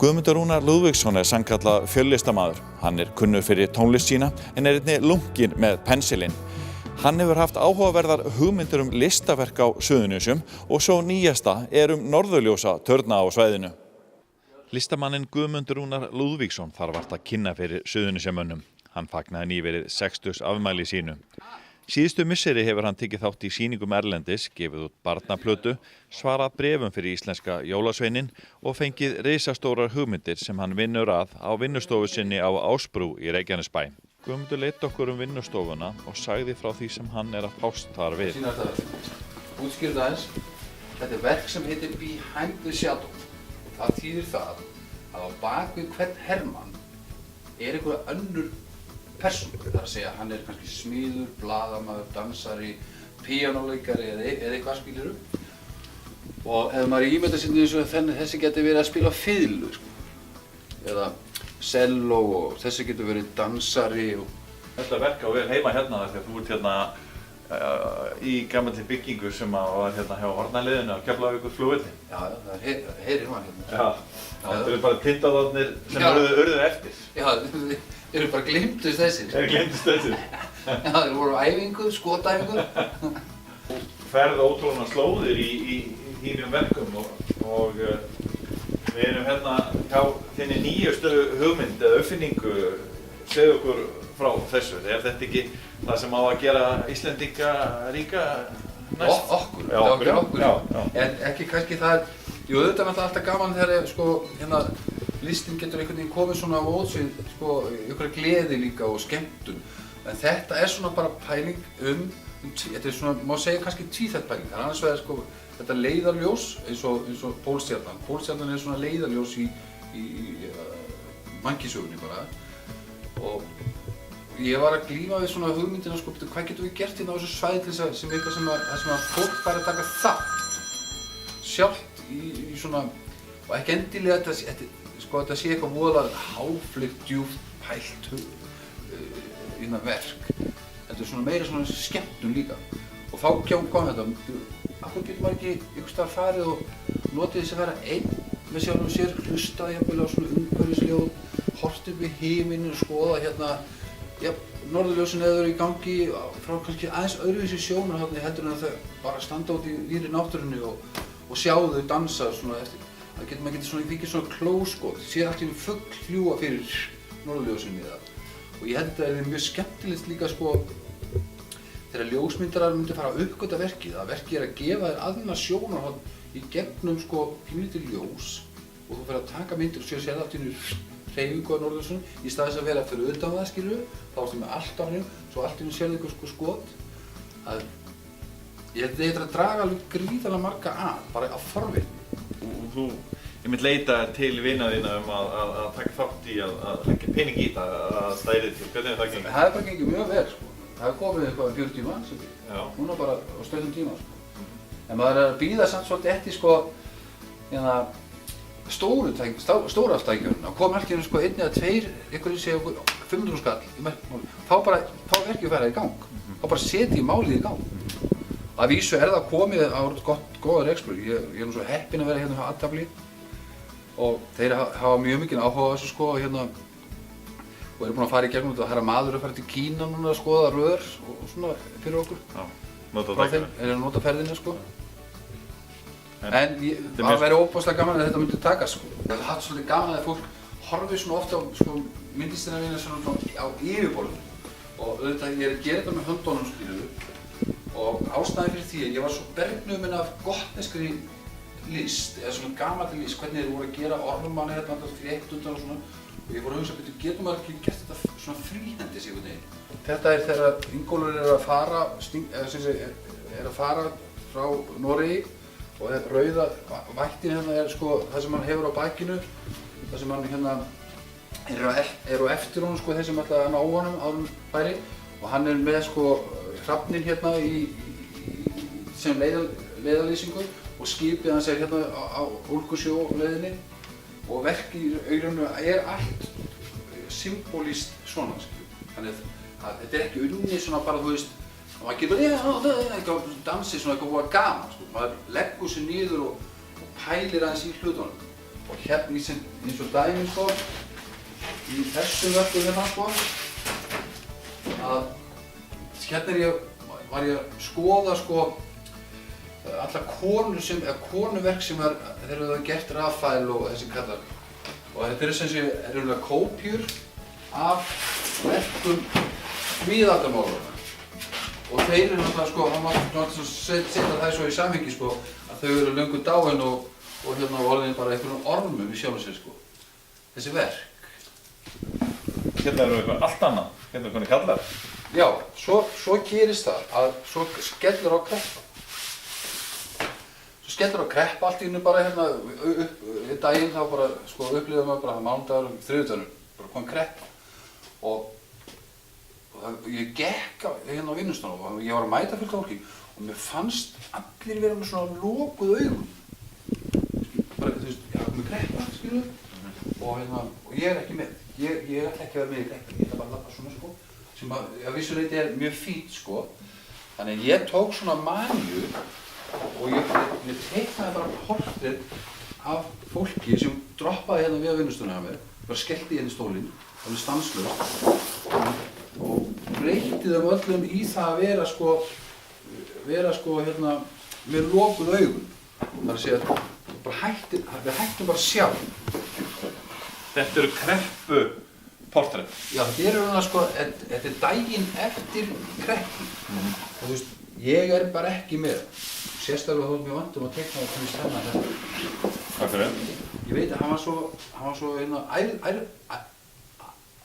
Guðmundur Rúnar Lúðvíksson sannkallað fjöllistarmaður. Hann kunnur fyrir tónlist sína en einnig lunkinn með pensilinn. Hann hefur haft áhugaverðar hugmyndir listaverk á Suðurnesjum og svo nýjasta norðurljósa turna á svæðinu. Listamanninn Guðmundur Rúnar Lúðvíksson þarf vart að kynna fyrir Suðurnesjamönnum. Hann fagnaði nýverið 60 afmæli sínu. Síðustu misseri hefur hann tekið þátt í sýningum erlendis, gefið út barnaplötu, svarað bréfum fyrir íslenska jólasveinin og fengið risastórar hugmyndir sem hann vinnur að á vinnustofu sinni á Ásbrú í Reykjanesbæ. Guðmundur leit okkur vinnustofuna og sagði frá því sem hann að fást þar við. Útskýrðu aðeins. Þetta verk sem heitir Behind the Shadow. Það þýðir það að á bakvið hvern hermann einhver önnur persóna. Það að segja hann kannski smiður, blaðamaður, dansari, píanóleikari eða eitthvað skilurðu. Og ef maður ímyndar sér eins og þessi getur verið að spila fiðlu, eða selló og þessi getur verið dansari. Þetta verk á vel heima hérna þegar þú ert hérna í gamalli byggingu sem var hérna hjá Hornaliðinu á Keflavíkurflugvelli. Já, það heyrir hann hérna. Já, þetta eru bara tindaðarnir sem urðu eftir. Já, þeir eru bara gleymdust þessir. Þeir gleymdust þessir. Já, þeir voru á æfingu, skotæfingu. Þú ferð ótrúlega slóðir í þínum verkum og við erum hérna hjá þinni nýjustu hugmynd eða uppfinningu. Segðu okkur frá þessu. Er þetta ekki það sem á að gera Íslendinga ríka næst? Okkur. Já. En ekki kannski það jú, auðvitað er alltaf gaman þegar listin getur einhvern veginn komið svona á mótsvið, einhverja gleði líka og skemmtun. En þetta er svona bara pæling þetta er svona, má segja kannski tvíþætt pæling. Það er annars vegar þetta leiðarljós eins og pólstjarnan. Pólstjarnan er svona leiðarljós í mannkynssögunni bara. Og ég var að glíma við svona hugmyndina, hvað getum við gert hérna á þessu svæði til þess sem eitthvað sem að fólk fær að taka þátt sjálft í svona, og ekki endilega þetta sé eitthvað voðalega háfleygt, djúpt pælt verk. Þetta er svona meira svona skemmtun líka. Og þá kom þetta, af hverju getur maður ekki einhvers staðar farið og notið þess að vera einn með sjálfum sér, hlustaði jafnvel á svona umhverfisljóð, horft upp í himinn og skoða norðurljósin eða þau eru í gangi frá kannski aðeins öðruvísi sjónarhorni heldur en að þau bara standa út í víðri náttúrunni og sjá þau dansa svona eftir. Maður getur svona vikið svona klóskot, sér allt í einu fugl fljúga fyrir norðurljósinni eða. Og ég held að þetta mjög skemmtilegt líka þegar ljósmyndarar myndu fara að uppgöta verkið. Að verkið að gefa þér aðra sjónarhorn í gegnum pínlítið ljós og þú fer að taka myndir og sér allt í einu hreyfingu á norðurljósunum í stað þess að vera fyrir utan það, skilurðu, þá ertu með allt á hreinu, svo allt í einu sérðu eitthvað skot. Ég held að þetta að draga alveg gríðarlega marga bara af forvitni. Og þú leita til vina þína að taka þátt í að leggja pening í þetta að stæði til. Hvernig það gengið? Það bara gengið mjög vel, Það hefur komið eitthvað 40 manns, núna bara á stuttum tíma, En maður að bíða samt svolítið eftir stóru aftækjurinn. Að koma allt í einu einn eða tveir, einhverjir segja 500 skall í merkmáli. Þá verkið að fara í gang. Þá bara setja ég málið í gang. Að vísu það komið á góða rekstur. Ég er nú svo heppinn að vera hérna hjá Athafli og þeir hafa mjög mikinn áhuga á þessu og eru búin að fara í gegnum þetta. Það er maður að fara til Kína núna að skoða rör og svona fyrir okkur. Já, nota tækina. Þeir nota ferðina En það væri óbúslega gaman að þetta myndi takast Það er haft svolítið gaman að fólk horfi svona ofta á myndlistina mína svona á yfirborðinu og auðvitað ég að gera þetta með höndunum skilurðu og ástæðan fyrir því að ég var svo bergnuminn af gotneskri list eða svona gamalli list hvernig þeir voru að gera orðmanni hérna alltaf fléttundan og svona og ég voru að hugsa getur maður ekki gert þetta svona fríhendis einhvern veginn Þetta þegar Ingólfur er að fara frá Noregi og rauða vættin hérna það sem hann hefur á bakinu, það sem hann er á eftir honum þeir sem ætla að ná honum áður en færi og hann er með hrafninn hérna sem leiðarlýsingu og skipið hans er hérna á Ólgusjó leiðinni og verkið í augljónu allt symbolískt svona þannig að þetta er ekki unnið svona bara þú veist og maður getur dansið svona eitthvað gaman maður leggur sér niður og pælir aðeins í hlutunum Og hérna eins og dæmi sko, í þessum verkum hérna sko, að hérna var ég að skoða sko allar konuverk sem þeir eru gert Rafael og þessi kallar. Og þetta eru sem sé kópjur af verkum miðaldamálaranna. Og þeir eru náttúrulega sko, hann var náttúrulega setja það svo í samhengi sko, að þau eru löngu dáin og orðin bara einhverjum ormum í sjálfu sér sko. Þessi verk. Hérna eru eitthvað allt annað, hérna eru hvernig kallar. Já, svo gerist það að svo skellur á kreppa. Svo skellur á kreppa allt í hennu bara hérna upp daginn þá bara sko upplifði maður bara mánudagur og þriðjudagur bara kom kreppa. Og ég gekk hérna á vinnustofu og ég var að mæta fullt af fólki og mér fannst allir vera með svona lokuð augum. Bara, þú veist, ég var með kreppa, skilur og ég er ekki með. Ég ætla ekki að vera með í kreppa, ég ætla bara að labba svona sko. Sem að vissu leyti mjög fínt sko. Þannig að ég tók svona manju og ég teiknaði bara portrett af fólki sem droppaði hérna við á vinnustofuna hjá mér, bara skellti hérna í stólinn, alveg stanslaust og breytti þeim öllum í það að vera sko hérna með lokuð augun. Það er að segja að við hættum bara að sjá. Þetta eru kreppu portrett. Já, þetta er svona sko, þetta er daginn eftir kreppu. Og þú veist, ég er bara ekki með. Sérstaklega þótt mér vant að teikna og komið stemma þetta. Hvað fyrir? Ég veit að hann var svo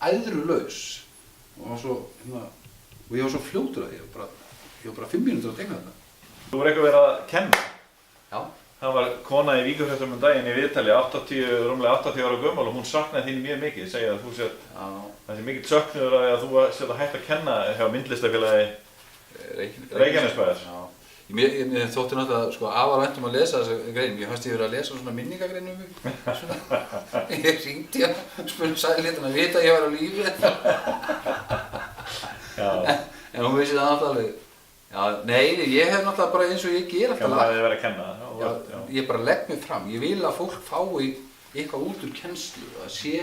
æðrulaus. Og ég var svo fljótur að ég var bara 5 mínútur að teikna þetta. Þú voru eitthvað verið að kenna? Já. Það var kona í Víkurfréttum daginn í viðtali, rúmlega 80 ára gömul og hún saknaði þín mjög mikið, segja að þú sér það sé mikill söknuður að þú sér að hægt að kenna hjá myndlistafélagi Reykjanesbæjar. Mér þótti náttúrulega sko afar vænt að lesa þessa grein. Ég fannst ég verið að lesa svona minningagrein um mig. Ég hringdi hann og sagði litan að vita að ég var á lífi. En hún vissi það náttúrulega. Já, nei, ég hef náttúrulega bara eins og ég ger alltaf það hefði verið að kenna það. Já, ég bara legg mig fram. Ég vil að fólk fái eitthvað út úr kennslu. Að sé,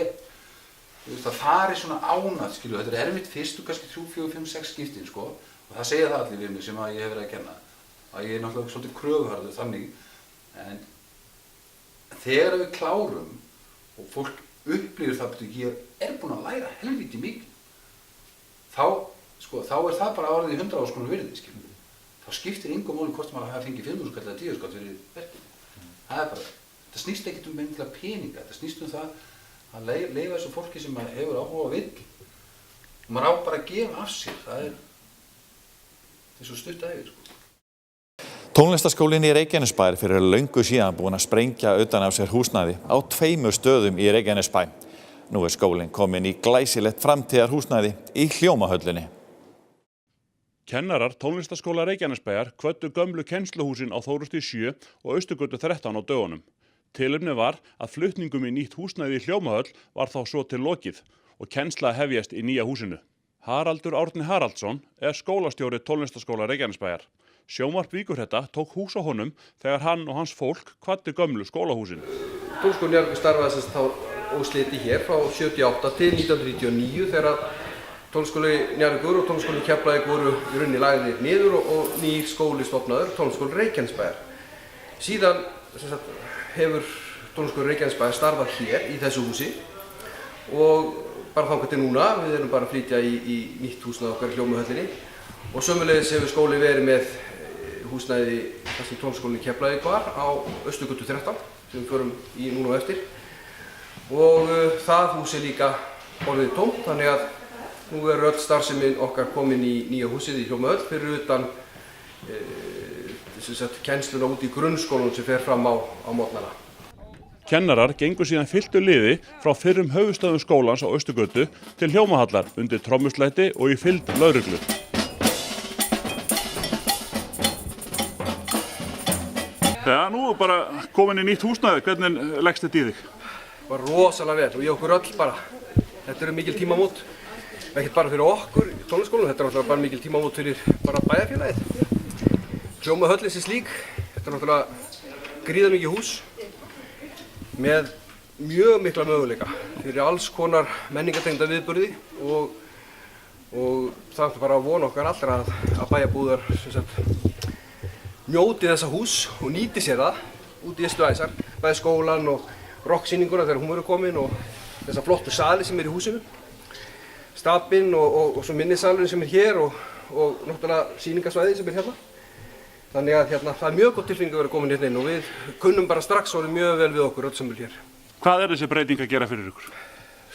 það fari svona ánað, skilu. Þetta er erfitt fyrstu, kannski 3, 4, 5, 6 skiptin, sko. Og það segja það allir við mig sem að ég hef verið að kenna. Að ég er náttúrulega svolítið kröfuharður þannig. En þegar við klárum og fólk upplifir það betur, ég er búinn að læra helvíti mikið. Þá er það bara orðið í 100.000 krónur virði, skiljum. Þá skiptir engu máli hvort maður hafi fengið 5.000 kall eða 10.000 kall fyrir verkefni. Það er bara, þetta snýst ekkert um endilega peninga, þetta snýst um það að leyfa þessu fólki sem hefur áhuga og vill. Og maður á bara að gefa af sér, það er svo stutt ævi, sko. Tónlistarskólinn í Reykjanesbæ fyrir löngu síðan búinn að sprengja utan af sér húsnæði á 2 stöðum í Reykjanesbæ. Nú er skólinn kominn í glæsilegt framtíðarhúsnæði í Hljómahöllinni. Kennarar Tónlistarskóla Reykjanesbæjar kvöddu gömlu kennsluhúsin á Þórusti 7 og Austurgötu 13 á dögunum. Tilefnið var að flutningum í nýtt húsnæði í Hljómahöll var þá svo til lokið og kennsla hefjast í nýja húsinu. Haraldur Árni Haraldsson er skólastjóri Tónlistarskóla Reykjanesbæjar. Sjónvarp Víkurfrétta tók hús á honum þegar hann og hans fólk kvaddu gömlu skólahúsin. Tónlistarskólinn Njarðvíkur starfaði þá og sliti hér frá 78 til 1999 þegar Tónlistarskóli Njarðvíkur og Tónlistarskóli Keflavík voru í rauninni lagðir niður og nýr skóli stofnaður, Tónlistarskóli Reykjanesbæjar. Síðan hefur Tónlistarskóli Reykjanesbæjar starfað hér í þessu húsi og bara þangað til núna, við erum bara að flytja í nýtt húsnæði okkar í Hljómahöllinni og sömuleiðis hefur skóli verið með húsnæði þar sem Tónlistarskólinn Keflavík var á Austurgötu 13 sem við förum í núna á eftir og það hús er líka orðið tómt, þannig að nú er öll starfsemin okkar komin í nýja húsið í Hljómahöll fyrir utan kennsluna út í grunnskólanum sem fer fram á morgnana. Kennarar gengu síðan fylktu liði frá fyrrum höfuðstöðvum skólans á Austurgötu til Hljómahallar undir trommuslæti og í fylgd lögreglu. Já, nú er bara komin í nýtt húsnæði. Hvernig leggst þetta í þig? Bara rosalega vel og í okkur öll bara. Þetta eru mikil tímamót. Ekkert bara fyrir okkur í tónlistarskólanum, þetta er náttúrulega bara mikil tímamót fyrir bara bæjarfélagið. Hljómahöllin sem slík, þetta er náttúrulega gríðarmikið hús með mjög mikla möguleika fyrir alls konar menningartengda viðburði og það er bara að vona okkar allra að bæjarbúar njóti þessa hús og nýti sér það út í ystu æsar, bæði skólan og rocksýninguna þegar hún verður komin og þessa flottu sali sem í húsinu, stabinn og svo minnisalurinn sem hér og náttúrulega sýningasvæði sem hérna. Þannig að það er mjög gott tilfinning að vera komin hérna inn og við kunnum bara strax orðið mjög vel við okkur öll sem hér. Hvað þessi breyting að gera fyrir ykkur?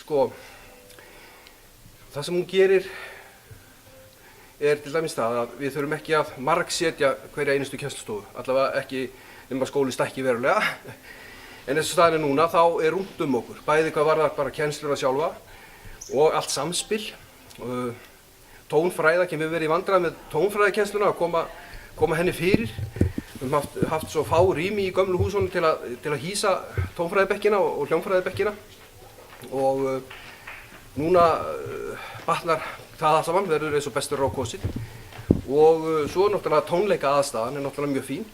Sko, það sem hún gerir til dæmis það að við þurfum ekki að margsetja hverja einustu kennslustofu, allavega ekki nema skóli stækki verulega. En eins og staðan núna þá er rúmt okkur, bæði hvað varðar bara kennsluna sjálfa og allt samspil. Tónfræða kemur við verið í vandræðum með tónfræðakennsluna að koma henni fyrir. Við höfum haft svo fá rými í gömlu húsunum til að hýsa tónfræðibekkina og hljómfræðibekkina og núna batnar það allt saman, verður eins og bestur á kosið og svo náttúrulega tónleika aðstæðan er náttúrulega mjög fín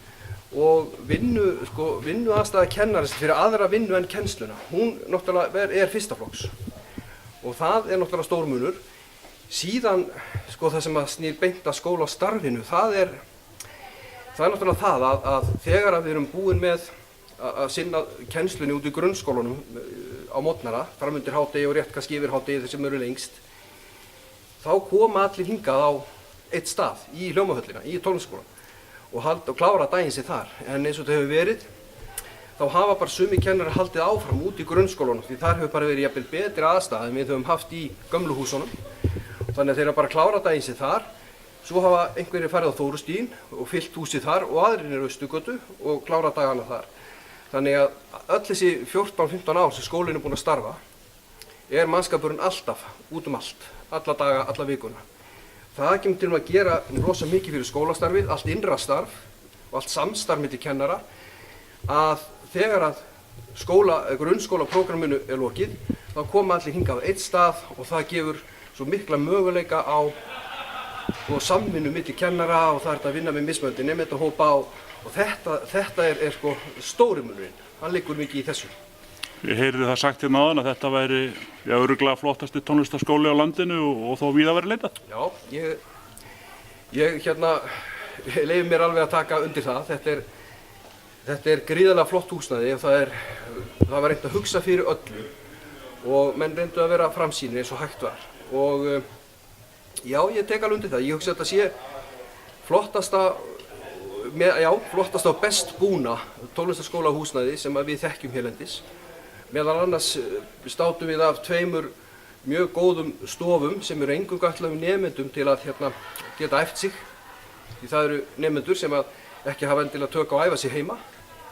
og vinnu aðstæða kennarins fyrir aðra vinnu en kennsluna, hún náttúrulega er fyrsta flokks og það er náttúrulega stór munur. Síðan það sem að snýr beint að skólastarfinu, það er náttúrulega það að þegar við erum búin með að sinna kennslunni út í grunnskólanum á morgnana, fram undir hádegi og rétt kannski yfir hádegi þeir sem eru lengst, þá koma allir hingað á eitt stað í hljómahöllina, í tónlistarskólann og klára daginn sig þar. En eins og þetta hefur verið, þá hafa bara sumir kennarar haldið áfram út í grunnskólanum því þar hefur bara verið jafnvel betri aðstæða en við höfum haft í gömlu húsunum. Þannig að þeir hafa bara klára daginn sig þar. Svo hafa einhverjir farið á Þórustíginn og fyllt húsið þar og aðrir eru Austurgötu og klára dagana þar. Þannig að öll þessi 14-15 ár sem skólinn er búinn að starfa er mannskapurinn alltaf út allt, alla daga, alla vikuna. Það kemur til að gera rosa mikið fyrir skólastarfið, allt innra starf og allt samstarf milli kennara að þegar að grunnskólaprógramminu er lokið þá koma allir hingað á eitt stað og það gefur svo mikla möguleika á samvinnu milli kennara og það er að vinna með mismunandi nemendahópa og þetta er stóri munurinn, hann liggur mikið í þessu. Ég heyrði það sagt hérna áðan að þetta væri örugglega flottasti tónlistarskóli á landinu og þó víða væri leitað. Já, ég leyfi mér alveg að taka undir það. Þetta er gríðarlega flott húsnæði og það var reynt að hugsa fyrir öllu og menn reyndu að vera framsýnir eins og hægt var. Og já, ég tek alveg undir það. Ég hugsa að þetta sé flottasta og best búna tónlistarskóla húsnæði sem við þekkjum hérlendis. Meðal annars státum við af 2 mjög góðum stofum sem eru eingöngu ætlaðir nemendum til að geta æft sig. Því það eru nemendur sem ekki hafa endilega tök á að æfa sig heima.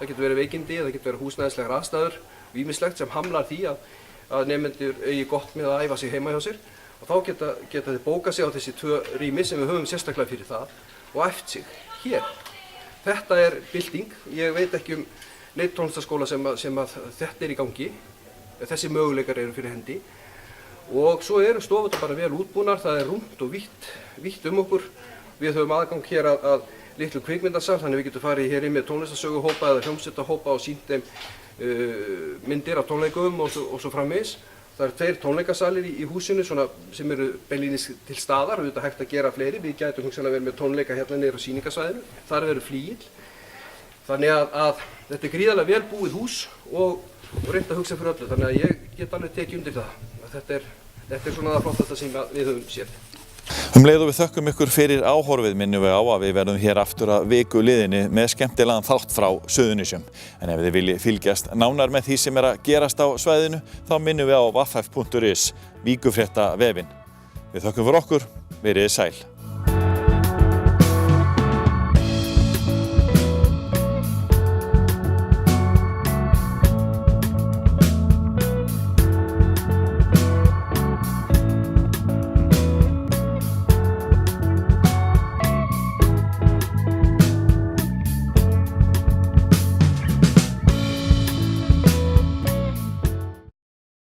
Það getur verið veikindi, það getur verið húsnæðislegar aðstæður og ýmislegt sem hamlar því að nemendur eigi gott með að æfa sig heima hjá sér. Og þá geta þeir bókað sig á þessi 2 rými sem við höfum sérstaklega fyrir það og æft sig hér. Þetta er bylting. Ég veit ekki neitt tónlistarskóla sem að þetta er í gangi. Þessi möguleikar eru fyrir hendi. Og svo eru stofurnar bara vel útbúnar, það er rúmt og vítt okkur. Við höfum aðgang hér að litlu kvikmyndasal, þannig við getum farið hér inn með tónlistarsöguhópa eða hljómsveitarhópa og sýnt þeim myndir af tónleikum og svo framvegis. Það eru 2 tónleikasalir í húsinu sem eru beinlínis til staðar, við erum hægt að gera fleiri. Við gætum hugsanlega verið með tónleika hérna niður á sýningasvæðinu. Þar verður flygil. Þannig að þetta er gríðarlega vel búið hús og reynt að hugsa fyrir öllu. Þannig að ég get alveg tekið undir það. Þetta er svona það flottasta sem við höfum séð. Leið og við þökkum ykkur fyrir áhorfið, minnum við á að við verðum hér aftur að viku liðinni með skemmtilegan þátt frá Suðurnesjum. En ef þið viljið fylgjast nánar með því sem er að gerast á svæðinu, þá minnum við á waf.is, vikufréttavefinn. Við þökkum fyrir okkur, verið sæl.